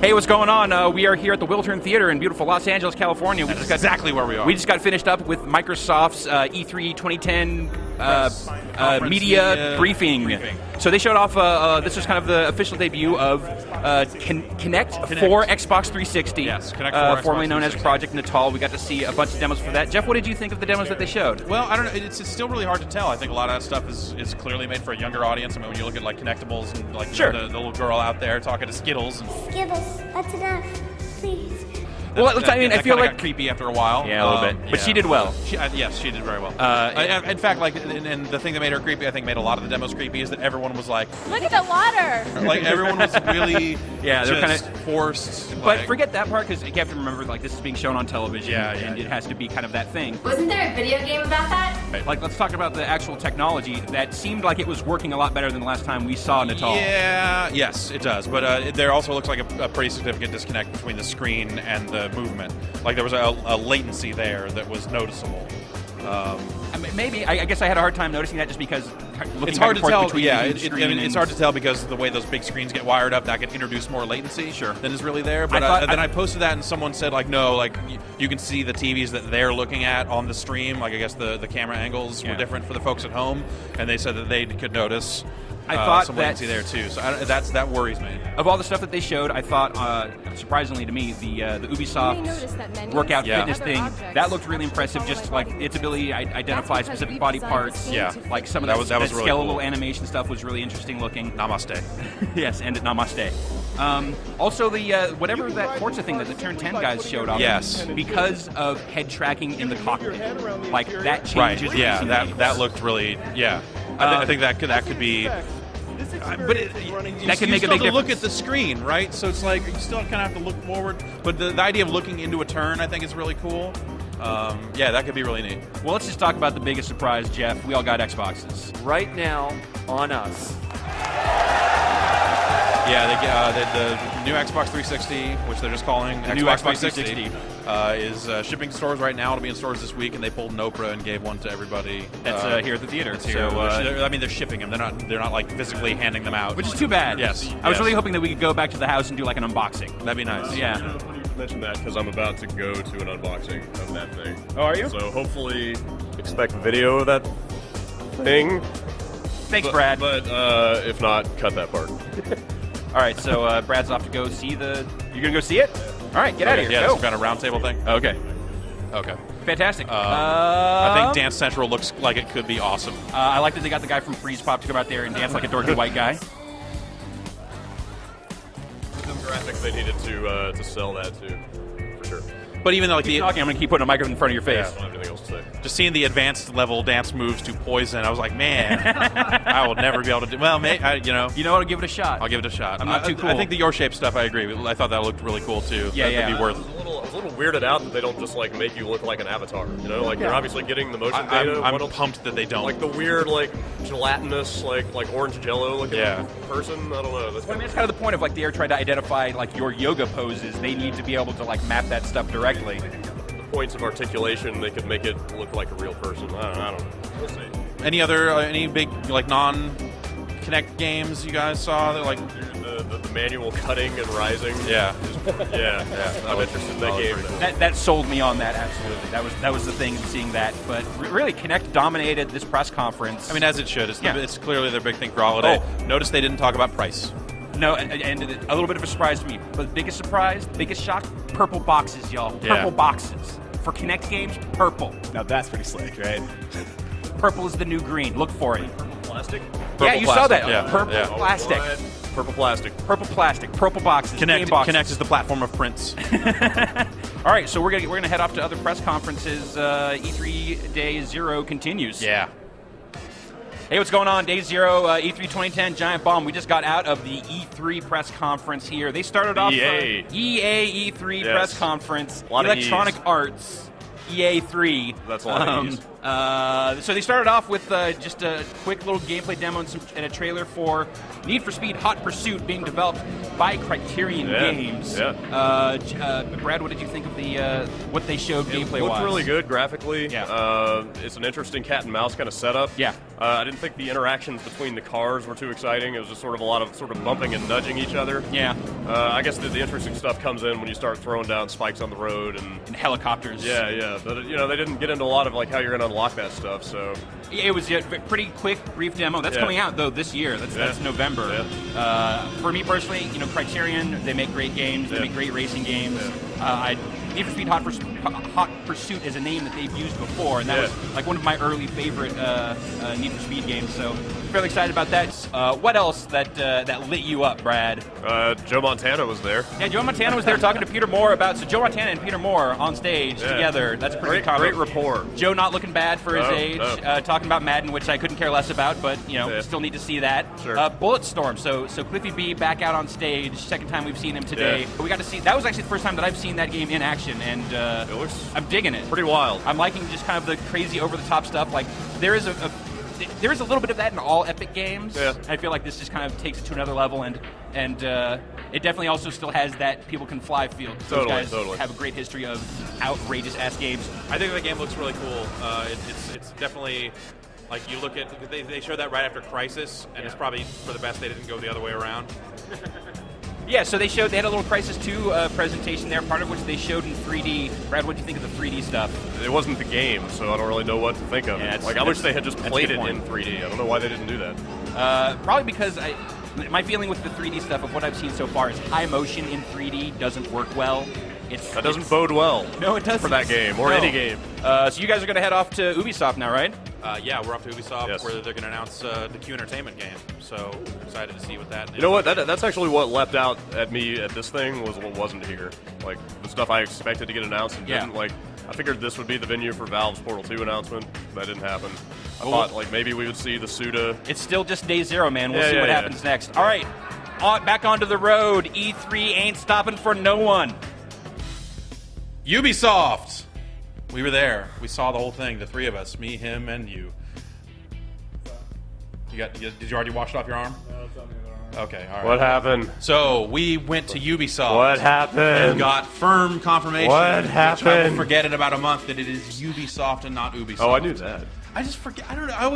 Hey, what's going on? We are here at the Wiltern Theater in beautiful Los Angeles, California. That's exactly where we are. We just got finished up with Microsoft's E3 2010 media briefing. So they showed off, this was kind of the official debut of Kinect for Xbox 360. Yes, Kinect for formerly Xbox known as 360. Project Natal. We got to see a bunch of demos for that. Jeff, what did you think of the demos that they showed? Well, I don't know. It's still really hard to tell. I think a lot of that stuff is clearly made for a younger audience. I mean, when you look at like Kinectables and like Sure. the little girl out there talking to Skittles. And Skittles, that's enough. Please. Well, I mean, I feel like got creepy after a while. Yeah, a little bit. But she did well. Yes, she did very well. In fact, like, and the thing that made her creepy, I think, made a lot of the demos creepy, is that everyone was like, Look at the water. like everyone was really, Yeah, they're just kinda- forced. But like- forget that part, because you have to remember, like, this is being shown on television, and it has to be kind of that thing. Wasn't there a video game about that? Like, let's talk about the actual technology that seemed like it was working a lot better than the last time we saw Natal. Yeah, yes, it does. But there also looks like a pretty significant disconnect between the screen and the movement. Like there was a latency there that was noticeable. I mean, maybe. I guess I had a hard time noticing that just because looking It's back hard and to forth tell. between Yeah, the screen it's and- hard to tell because of the way those big screens get wired up. That can introduce more latency. Sure. Than is really there. But then I posted that and someone said like, no, like you can see the TVs that they're looking at on the stream. Like I guess the camera angles were different for the folks at home, and they said that they could notice. I thought some that- latency there too. So that worries me. Of all the stuff that they showed, I thought, surprisingly to me, the Ubisoft workout fitness thing, that looked really impressive. Just like its ability to identify specific body parts. Yeah. Like some of That was really skeletal cool. animation stuff was really interesting looking. Namaste. Yes, and namaste. Also, the whatever that Forza thing that the Turn 10 guys showed off. Yes. Because of head tracking in the cockpit, like that Right. changes. Yeah. racing That games. looked really. Yeah. I think that could be. But that can make a big you still have to difference. look at the screen, right? So it's like you still kind of have to look forward. But the idea of looking into a turn, I think, is really cool. Yeah, that could be really neat. Well, let's just talk about the biggest surprise, Jeff. We all got Xboxes. Right now, on us. Yeah, the new Xbox 360, which they're just calling The new Xbox 360. is shipping to stores right now. It'll be in stores this week, and they pulled an Oprah and gave one to everybody. That's here at the theater. It's here. So, I mean, they're shipping them. They're not like physically handing them out. which is too bad. Yes. I was really hoping that we could go back to the house and do like an unboxing. That'd be nice. Yeah. Mention that because I'm about to go to an unboxing of that thing. Oh, are you? So hopefully expect video of that thing. Thanks, Brad. But if not, cut that part. All right, so Brad's off to go see the. You're gonna go see it? All right, get out of here. Yeah, Go. it's kind of round table thing. Okay. Okay. Fantastic. I think Dance Central looks like it could be awesome. I like that they got the guy from Freeze Pop to come out there and dance like a dorky white guy. Some graphics they needed to sell that to, for sure. But even like Keep talking. I'm gonna keep putting a microphone in front of your Yeah, I face. don't have anything else to say. just seeing the advanced level dance moves to Poison, I was like, man, I will never be able to do. Well, You know what? I'll give it a shot. I'll give it a shot. I'm not too cool. I think the Your Shape stuff, I agree. I thought that looked really cool too. Yeah, That could be worth. I was a little weirded out that they don't just like make you look like an avatar. You know, like you're obviously getting the motion data. I'm What else- pumped that they don't. like the weird, like gelatinous, like orange Jello looking person. I don't know. That's Well, I mean, it's kind of the point of like they're trying to identify like your yoga poses. They need to be able to like map that stuff directly. points of articulation. They could make it look like a real person. I don't know. We'll see. Any big like non-Kinect games you guys saw that like? The manual cutting and rising. Yeah. Yeah. I'm interested in that game. That sold me on that, absolutely. That was the thing, seeing that. But really, Kinect dominated this press conference. I mean, as it should. It's, Yeah. it's clearly their big thing for holiday. Notice they didn't talk about price. No, and a little bit of a surprise to me. But the biggest surprise, biggest shock, purple boxes, y'all. Yeah. Purple boxes. For Kinect games, purple. Now that's pretty slick, right? Purple is the new green. Look for it. Plastic. Yeah, you saw that. Yeah. Purple Yeah. plastic. Alright. Purple plastic. Purple plastic. Purple boxes. Game Kinect boxes. is the platform of Prince. All right, so we're gonna head off to other press conferences. E3 Day 0 continues. Yeah. Hey, what's going on? Day 0, E3 2010, Giant Bomb. We just got out of the E3 press conference here. They started off EA. EA E3 Yes. press conference. A lot of Electronic E's. Arts. EA3. That's a lot of E's. So they started off with just a quick little gameplay demo and a trailer for Need for Speed Hot Pursuit being developed by Criterion Games. Yeah. Brad, what did you think of the what they showed gameplay-wise? It looked really good graphically. Yeah. It's an interesting cat and mouse kind of setup. Yeah. I didn't think the interactions between the cars were too exciting. It was just sort of a lot of sort of bumping and nudging each other. Yeah. I guess the interesting stuff comes in when you start throwing down spikes on the road and helicopters. Yeah. But they didn't get into a lot of like how you're going to unlock that stuff. So it was a pretty quick, brief demo. That's coming out though this year. That's November. Yeah. For me personally, Criterion, they make great games. They make great racing games. Need for Speed Hot Pursuit is a name that they've used before, and that was like one of my early favorite Need for Speed games. So fairly excited about that. What else that lit you up, Brad? Joe Montana was there. Yeah, Joe Montana was there talking to Peter Moore about. So Joe Montana and Peter Moore on stage together. That's a pretty good combo. Great rapport. Joe not looking bad for his age. No. Talking about Madden, which I couldn't care less about, but still need to see that. Sure. Bulletstorm. So Cliffy B back out on stage. Second time we've seen him today. Yeah. We got to see. That was actually the first time that I've seen that game in action, and I'm digging it. Pretty wild. I'm liking just kind of the crazy over the top stuff. Like there is there is a little bit of that in all Epic games. Yeah. I feel like this just kind of takes it to another level, and it definitely also still has that people can fly feel. Those guys have a great history of outrageous ass games. I think the game looks really cool. It's definitely like you look at they showed that right after Crisis, and it's probably for the best they didn't go the other way around. Yeah, so they had a little Crisis 2 presentation there, part of which they showed in 3D. Brad, what do you think of the 3D stuff? It wasn't the game, so I don't really know what to think of it. Like, I wish they had just played it in 3D. I don't know why they didn't do that. Probably because my feeling with the 3D stuff of what I've seen so far is high motion in 3D doesn't work well. That doesn't bode well. No, it doesn't. For that game, or any game. So you guys are going to head off to Ubisoft now, right? Yeah, we're off to Ubisoft where they're going to announce the Q Entertainment game. So excited to see what that is. You know what? That's actually what leapt out at me at this thing was what wasn't here. Like, the stuff I expected to get announced and didn't. Like, I figured this would be the venue for Valve's Portal 2 announcement. That didn't happen. I thought, like, maybe we would see the Suda. It's still just day zero, man. We'll see what happens next. All right, back onto the road. E3 ain't stopping for no one. Ubisoft! We were there. We saw the whole thing, the three of us, me, him, and you. Did you already wash it off your arm? No, it's on the other arm. Okay, all right. What happened? So, we went to Ubisoft. What happened? And got firm confirmation. What happened? I will forget in about a month that it is Ubisoft and not Ubisoft. Oh, I knew that. I just forget. I don't know.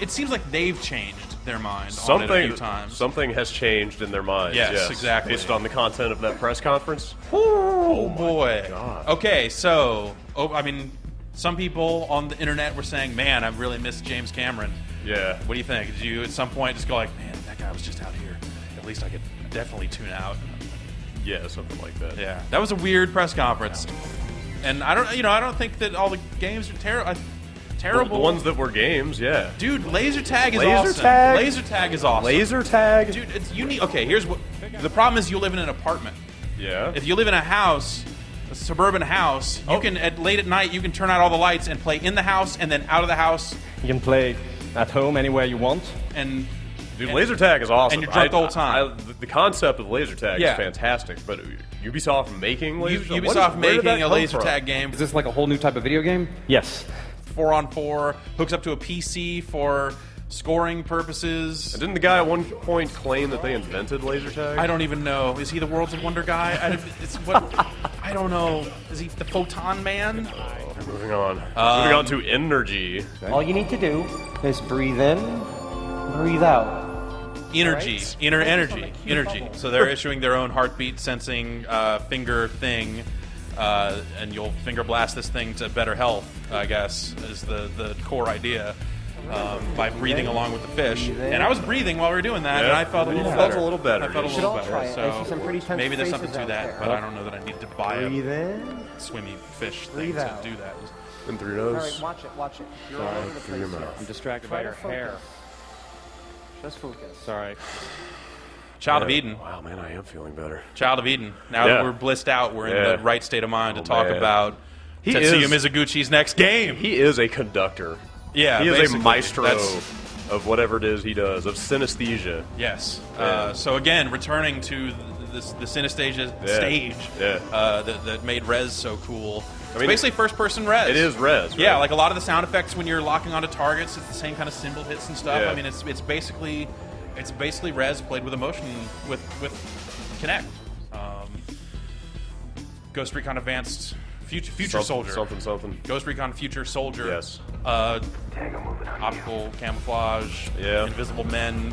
It seems like they've changed their mind on it a few times. Something has changed in their minds. Yes, exactly. Based on the content of that press conference. Oh boy. God. Okay, so some people on the internet were saying, "Man, I really miss James Cameron." Yeah. What do you think? Did you at some point just go like, "Man, that guy was just out here. At least I could definitely tune out." Yeah, something like that. Yeah, that was a weird press conference, and I don't think that all the games are terrible. The ones that were games, yeah. Dude, laser tag is Laser awesome. tag? Laser tag is awesome. Laser tag? Dude, it's unique. Okay, here's what the problem is: you live in an apartment. Yeah. If you live in a house, a suburban house, you can late at night you can turn out all the lights and play in the house and then out of the house. You can play at home anywhere you want. And dude, laser tag is awesome. And you're drunk the whole time. The concept of laser tag is fantastic, but Ubisoft making laser tag? Ubisoft making a laser tag game. Is this like a whole new type of video game? Yes. 4-on-4, hooks up to a PC for scoring purposes. And didn't the guy at one point claim that they invented laser tag? I don't even know. Is he the World's Wonder guy? I don't know. Is he the Photon Man? Moving on. Moving on to energy. All you need to do is breathe in, breathe out. Energy. Right? Inner energy. Energy. So they're issuing their own heartbeat sensing finger thing. And you'll finger blast this thing to better health, I guess, is the core idea, by breathing along with the fish. And I was breathing while we were doing that, and I felt a little better. A little better. I felt a Should little all better. try it. I see some pretty So tense maybe there's faces something to out that, there. but I don't know that I need to buy a Breathe in, swimmy fish thing breathe to out. do that. In through All nose. right, watch it. You're all over the place here. I'm distracted Try by to your focus. hair. Just focus. Sorry. Child of Eden. Wow, man, I am feeling better. Child of Eden. Now that we're blissed out, we're in the right state of mind to talk about Tetsuya Mizuguchi's next game. He is a conductor. Yeah, he is a basically. maestro of whatever it is he does, of synesthesia. Yes. Yeah. So again, returning to the synesthesia stage that made Rez so cool. It's basically first-person Rez. It is Rez. Right? Yeah, like a lot of the sound effects when you're locking onto targets, it's the same kind of cymbal hits and stuff. Yeah. I mean, it's basically Rez played with emotion with Kinect. Ghost Recon Advanced Future Soldier. Something. Ghost Recon Future Soldier. Yes. Optical camouflage. Yeah. Invisible men.